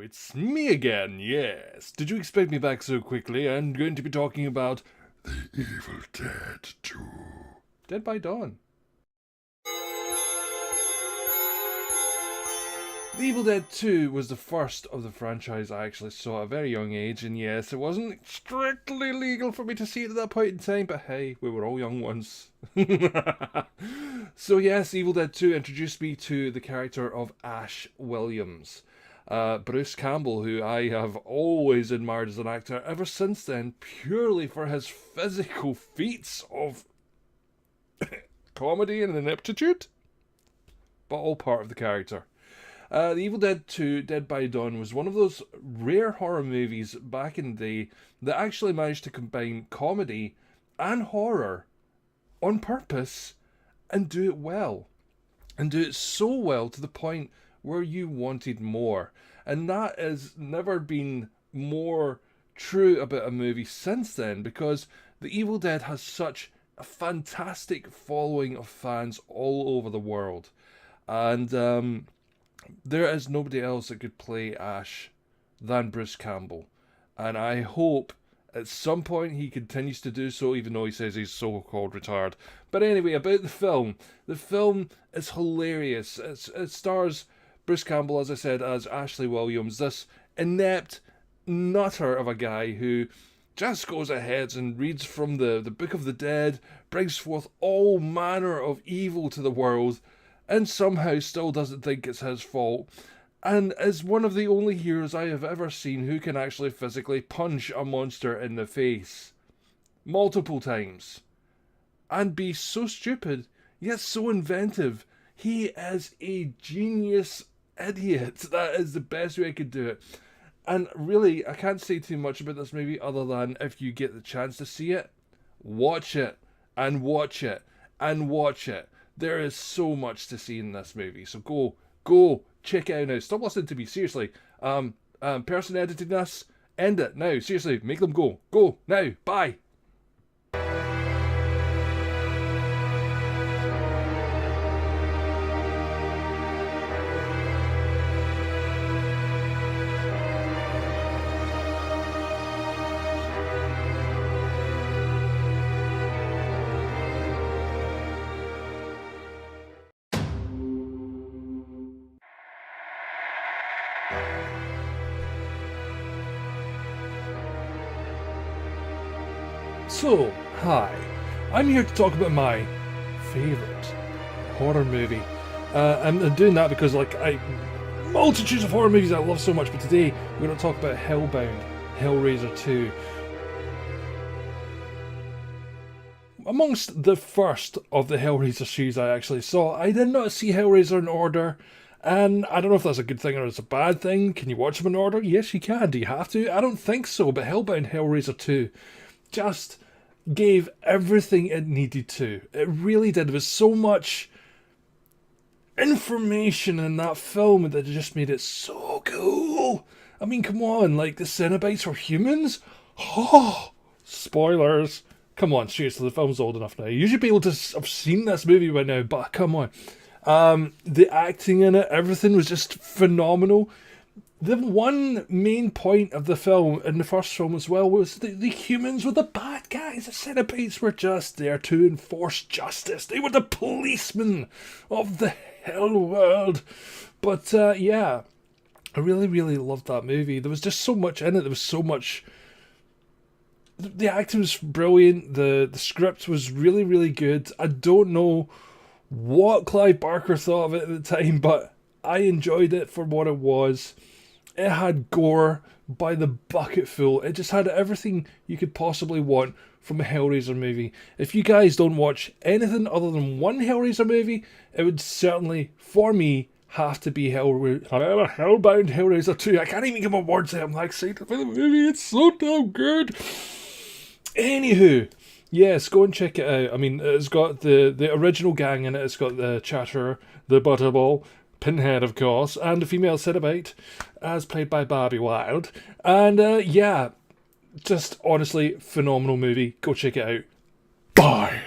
it's me again, yes. Did you expect me back so quickly? I'm going to be talking about The Evil Dead 2. Dead by Dawn. The Evil Dead 2 was the first of the franchise I actually saw at a very young age, and yes, it wasn't strictly legal for me to see it at that point in time, but hey, we were all young once. So yes, Evil Dead 2 introduced me to the character of Ash Williams. Bruce Campbell, who I have always admired as an actor ever since then, purely for his physical feats of comedy and ineptitude, but all part of the character. The Evil Dead 2 Dead by Dawn was one of those rare horror movies back in the day that actually managed to combine comedy and horror on purpose and do it well. And do it so well to the point where you wanted more. And that has never been more true about a movie since then, because The Evil Dead has such a fantastic following of fans all over the world. And there is nobody else that could play Ash than Bruce Campbell. And I hope at some point he continues to do so, even though he says he's so-called retired. But anyway, about the film. The film is hilarious. It stars Bruce Campbell, as I said, as Ashley Williams, this inept nutter of a guy who just goes ahead and reads from the Book of the Dead, brings forth all manner of evil to the world, and somehow still doesn't think it's his fault, and is one of the only heroes I have ever seen who can actually physically punch a monster in the face multiple times and be so stupid yet so inventive. He is a genius idiot. That is the best way I could do it. And really, I can't say too much about this movie other than if you get the chance to see it, watch it and watch it and watch it. There is so much to see in this movie, so go, check it out now. Stop listening to me, seriously. Person editing this, end it now, seriously, make them go. Go, now, bye. So, hi, I'm here to talk about my favourite horror movie. I'm doing that because, multitudes of horror movies I love so much, but today we're going to talk about Hellbound, Hellraiser 2. Amongst the first of the Hellraiser series I actually saw, I did not see Hellraiser in order, and I don't know if that's a good thing or it's a bad thing. Can you watch them in order? Yes, you can. Do you have to? I don't think so, but Hellbound, Hellraiser 2 just gave everything it needed to. It really did. There was so much information in that film that just made it so cool. I mean, come on, like the Cenobites were humans? Oh, spoilers. Come on, seriously, the film's old enough now. You should be able to have seen this movie by now, but come on. The acting in it, everything was just phenomenal. The one main point of the film, in the first film as well, was the humans were the bad guys. The Cenobites were just there to enforce justice. They were the policemen of the hell world. But yeah, I really, really loved that movie. There was just so much in it. There was so much. The acting was brilliant. The script was really, really good. I don't know what Clive Barker thought of it at the time, but I enjoyed it for what it was. It had gore by the bucketful. It just had everything you could possibly want from a Hellraiser movie. If you guys don't watch anything other than one Hellraiser movie, it would certainly, for me, have to be Hellbound Hellraiser 2. I can't even get my words out. I'm like excited for the movie. It's so damn good. Anywho, yes, go and check it out. I mean, it's got the original gang in it. It's got the Chatterer, the Butterball, Pinhead, of course, and a female Cenobite, as played by Barbie Wilde. And yeah, just honestly, phenomenal movie. Go check it out. Bye!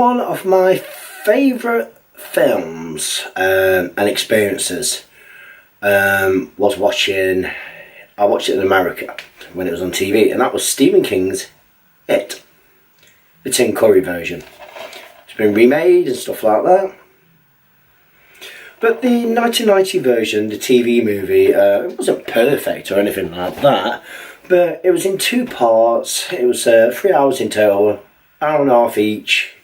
one of my favourite films and experiences was I watched it in America when it was on TV, and that was Stephen King's It, the Tim Curry version. It's been remade and stuff like that. But the 1990 version, the TV movie, it wasn't perfect or anything like that, but it was in 2 parts. It was 3 hours in total, hour and a half each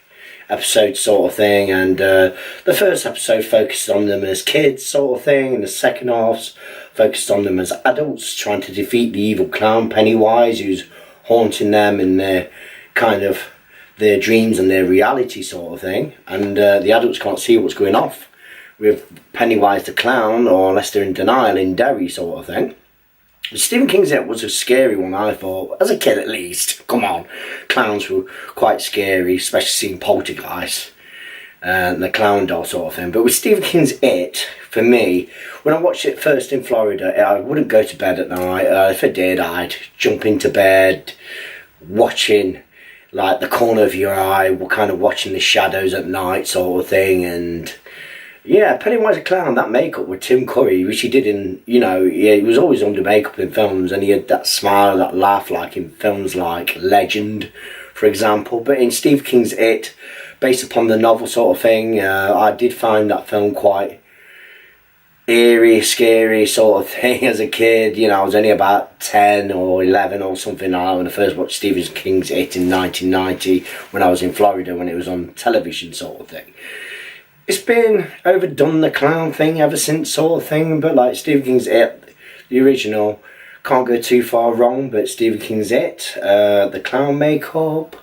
episode sort of thing, and the first episode focused on them as kids sort of thing, and the second half focused on them as adults trying to defeat the evil clown Pennywise, who's haunting them in their kind of their dreams and their reality sort of thing, and the adults can't see what's going off with Pennywise the clown, or unless they're in denial in Derry sort of thing. Stephen King's It was a scary one, I thought, as a kid at least. Come on, clowns were quite scary, especially seeing Poltergeist and the clown doll sort of thing. But with Stephen King's It, for me, when I watched it first in Florida, I wouldn't go to bed at night. If I did, I'd jump into bed watching like the corner of your eye, kind of watching the shadows at night sort of thing. And yeah, Pennywise the Clown, that makeup with Tim Curry, which he did in, he was always under makeup in films, and he had that smile, that laugh, like in films like Legend, for example. But in Stephen King's It, based upon the novel sort of thing, I did find that film quite eerie, scary sort of thing as a kid. I was only about 10 or 11 or something like that when I first watched Stephen King's It in 1990, when I was in Florida, when it was on television sort of thing. It's been overdone, the clown thing, ever since sort of thing, but like Stephen King's It, the original, can't go too far wrong. But Stephen King's It, the clown makeup,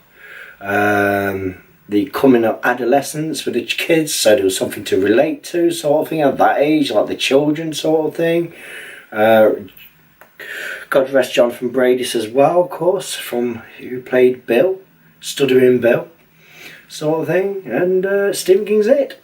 the coming of adolescence for the kids, so there was something to relate to sort of thing at that age, like the children sort of thing. God rest Jonathan Brandis as well, of course, from who played Bill, Stuttering Bill sort of thing, and Stephen King's It.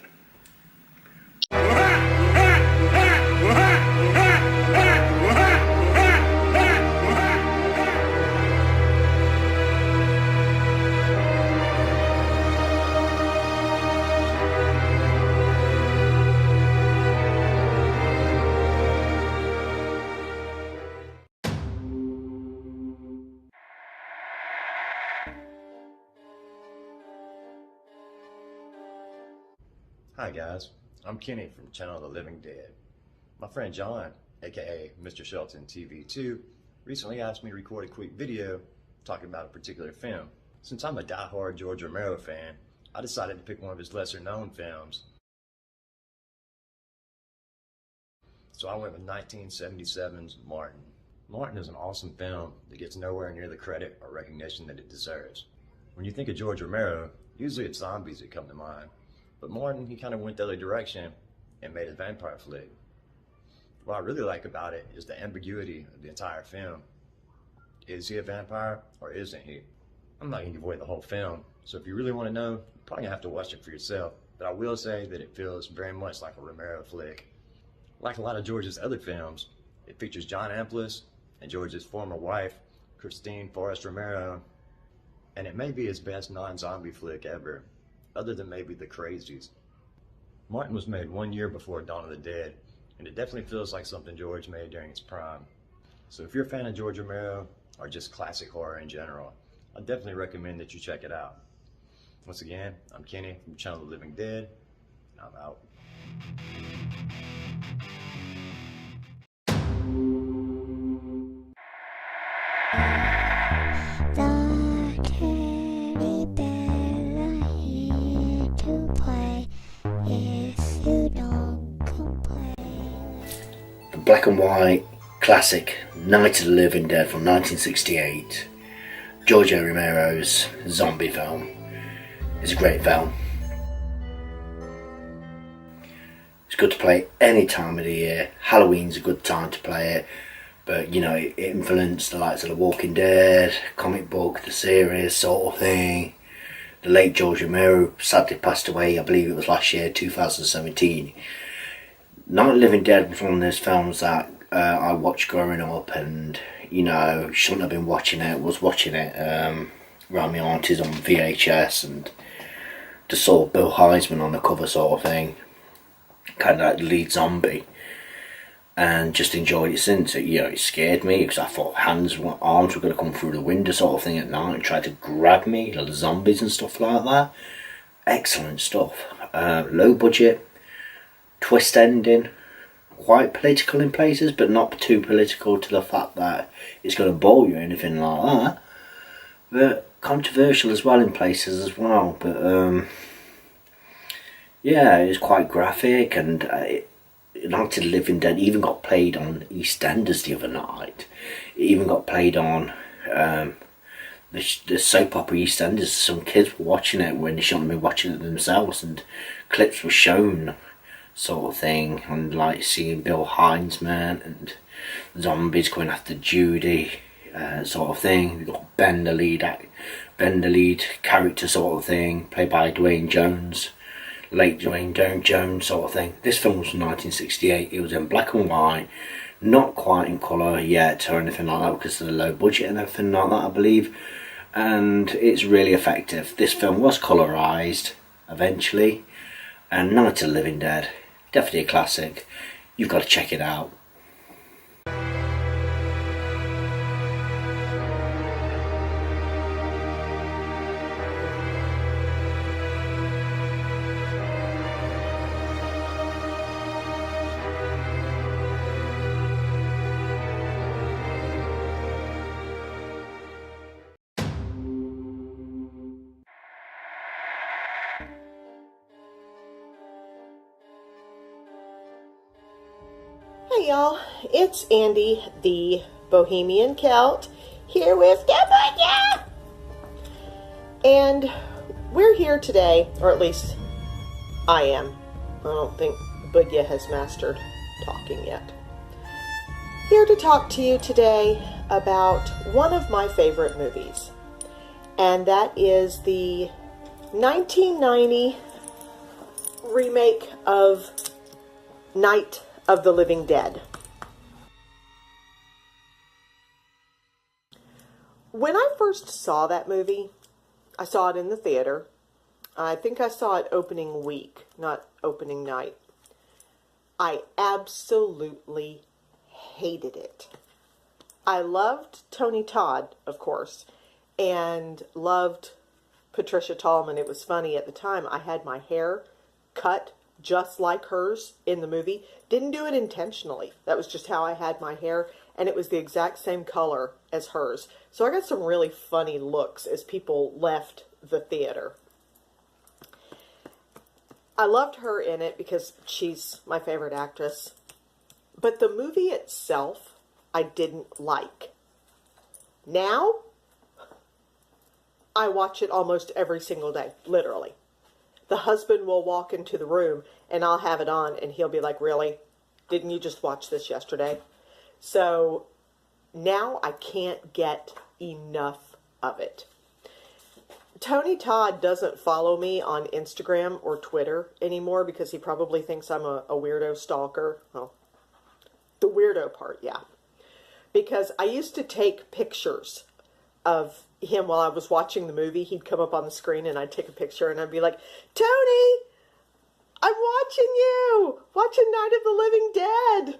Hi guys, I'm Kenny from Channel of the Living Dead. My friend John, aka Mr. Shelton TV2, recently asked me to record a quick video talking about a particular film. Since I'm a die-hard George Romero fan, I decided to pick one of his lesser-known films. So I went with 1977's Martin. Martin is an awesome film that gets nowhere near the credit or recognition that it deserves. When you think of George Romero, usually it's zombies that come to mind. But Martin, he kind of went the other direction and made a vampire flick. What I really like about it is the ambiguity of the entire film. Is he a vampire or isn't he? I'm not going to give away the whole film, so if you really want to know, you're probably going to have to watch it for yourself. But I will say that it feels very much like a Romero flick. Like a lot of George's other films, it features John Amplas and George's former wife, Christine Forrest Romero, and it may be his best non-zombie flick ever, other than maybe The Crazies. Martin was made 1 year before Dawn of the Dead, and it definitely feels like something George made during his prime. So if you're a fan of George Romero, or just classic horror in general, I definitely recommend that you check it out. Once again, I'm Kenny from Channel of the Living Dead, and I'm out. Black and white classic Night of the Living Dead from 1968, George A. Romero's zombie film. It's a great film. It's good to play any time of the year. Halloween's a good time to play it, but it influenced the likes of The Walking Dead, comic book, the series sort of thing. The late George Romero sadly passed away, I believe it was last year, 2017. Night of the Living Dead was one of those films that I watched growing up, and shouldn't have been watching it. Was watching it around my auntie's on VHS, and just saw Bill Heisman on the cover sort of thing, kind of like the lead zombie, and just enjoyed it since. It scared me because I thought arms were going to come through the window sort of thing at night and try to grab me, the zombies and stuff like that. Excellent stuff. Low budget, twist ending, quite political in places, but not too political to the fact that it's going to bore you or anything like that. But controversial as well in places as well. But yeah, it was quite graphic, and Night of the Living Dead even got played on EastEnders the other night. It even got played on the soap opera EastEnders. Some kids were watching it when they shouldn't be watching it themselves, and clips were shown, sort of thing, and like seeing Bill Heisman and zombies going after Judy, sort of thing. We got Ben, the lead character, sort of thing, played by Dwayne Jones, late Dwayne Jones, sort of thing. This film was from 1968. It was in black and white, not quite in colour yet or anything like that because of the low budget and everything like that, I believe. And it's really effective. This film was colourised eventually, and Night of the Living Dead, definitely a classic. You've got to check it out. Hey y'all, it's Andy, the Bohemian Celt, here with Gabbanya! And we're here today, or at least I am. I don't think Budya has mastered talking yet. Here to talk to you today about one of my favorite movies, and that is the 1990 remake of Night of the Living Dead. When I first saw that movie, I saw it in the theater. I think I saw it opening week, not opening night. I absolutely hated it. I loved Tony Todd, of course, and loved Patricia Tallman. It was funny at the time. I had my hair cut just like hers in the movie. Didn't do it intentionally. That was just how I had my hair, and it was the exact same color as hers. So I got some really funny looks as people left the theater. I loved her in it because she's my favorite actress. But the movie itself, I didn't like. Now, I watch it almost every single day, literally. The husband will walk into the room and I'll have it on and he'll be like, really? Didn't you just watch this yesterday? So now I can't get enough of it. Tony Todd doesn't follow me on Instagram or Twitter anymore because he probably thinks I'm a weirdo stalker. Well, the weirdo part, yeah. Because I used to take pictures of him while I was watching the movie. He'd come up on the screen and I'd take a picture and I'd be like, Tony, I'm watching Night of the Living Dead.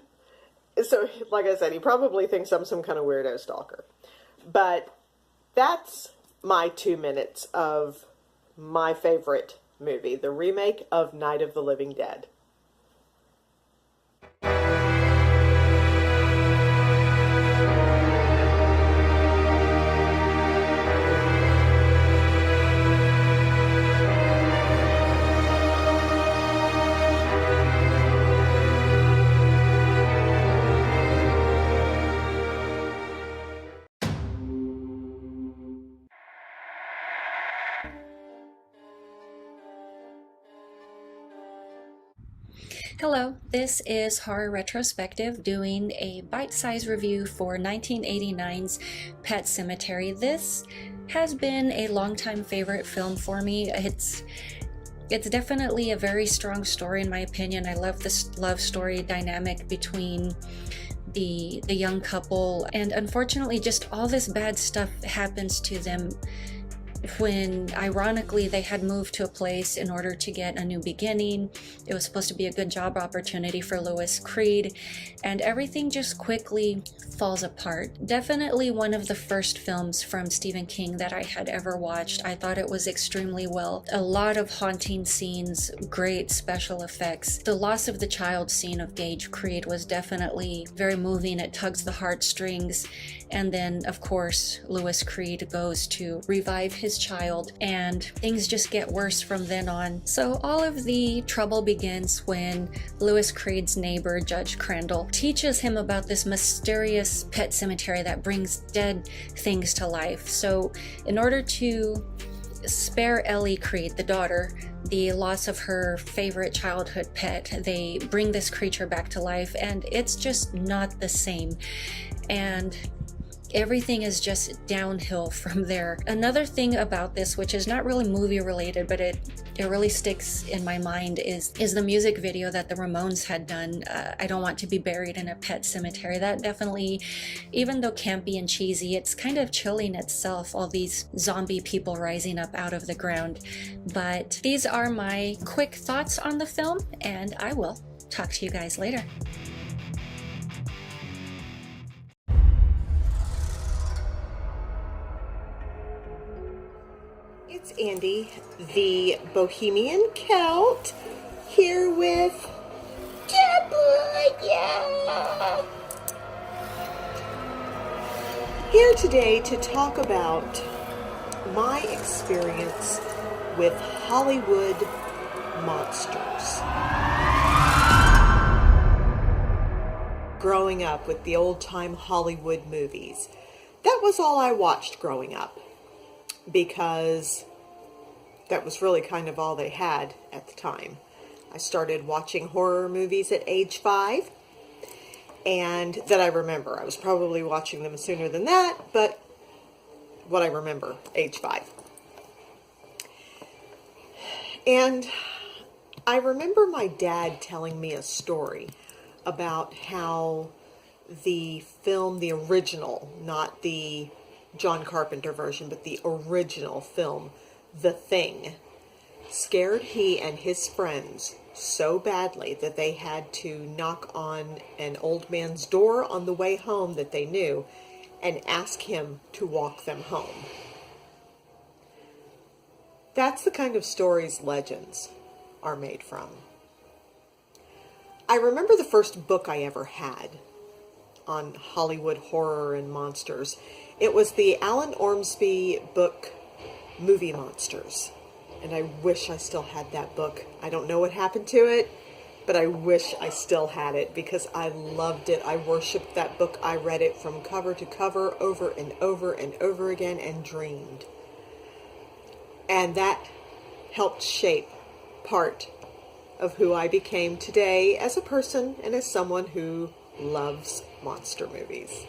So, like I said, he probably thinks I'm some kind of weirdo stalker. But that's my 2 minutes of my favorite movie, the remake of Night of the Living Dead. Hello, this is Horror Retrospective doing a bite-sized review for 1989's Pet Semetary. This has been a longtime favorite film for me. It's definitely a very strong story in my opinion. I love this love story dynamic between the young couple, and unfortunately just all this bad stuff happens to them when ironically they had moved to a place in order to get a new beginning. It was supposed to be a good job opportunity for Louis Creed, and everything just quickly falls apart. Definitely one of the first films from Stephen King that I had ever watched. I thought it was extremely well. A lot of haunting scenes, great special effects. The loss of the child scene of Gage Creed was definitely very moving. It tugs the heartstrings. And then, of course, Louis Creed goes to revive his child, and things just get worse from then on. So all of the trouble begins when Louis Creed's neighbor, Judge Crandall, teaches him about this mysterious pet cemetery that brings dead things to life. So in order to spare Ellie Creed, the daughter, the loss of her favorite childhood pet, they bring this creature back to life, and it's just not the same. And everything is just downhill from there. Another thing about this, which is not really movie related, but it really sticks in my mind, is the music video that the Ramones had done. I Don't Want to Be Buried in a Pet Cemetery. That definitely, even though campy and cheesy, it's kind of chilling itself, all these zombie people rising up out of the ground. But these are my quick thoughts on the film, and I will talk to you guys later. It's Andy, the Bohemian Celt, here with Jabuya. Here today to talk about my experience with Hollywood monsters. Growing up with the old-time Hollywood movies. That was all I watched growing up, because that was really kind of all they had at the time. I started watching horror movies at age 5, and that I remember. I was probably watching them sooner than that, but what I remember, age 5. And I remember my dad telling me a story about how the film, the original, not the John Carpenter version, but the original film, The Thing, scared he and his friends so badly that they had to knock on an old man's door on the way home that they knew and ask him to walk them home. That's the kind of stories legends are made from. I remember the first book I ever had on Hollywood horror and monsters. It was the Alan Ormsby book, Movie Monsters. And I wish I still had that book. I don't know what happened to it, but I wish I still had it because I loved it. I worshipped that book. I read it from cover to cover over and over and over again and dreamed. And that helped shape part of who I became today as a person and as someone who loves monster movies.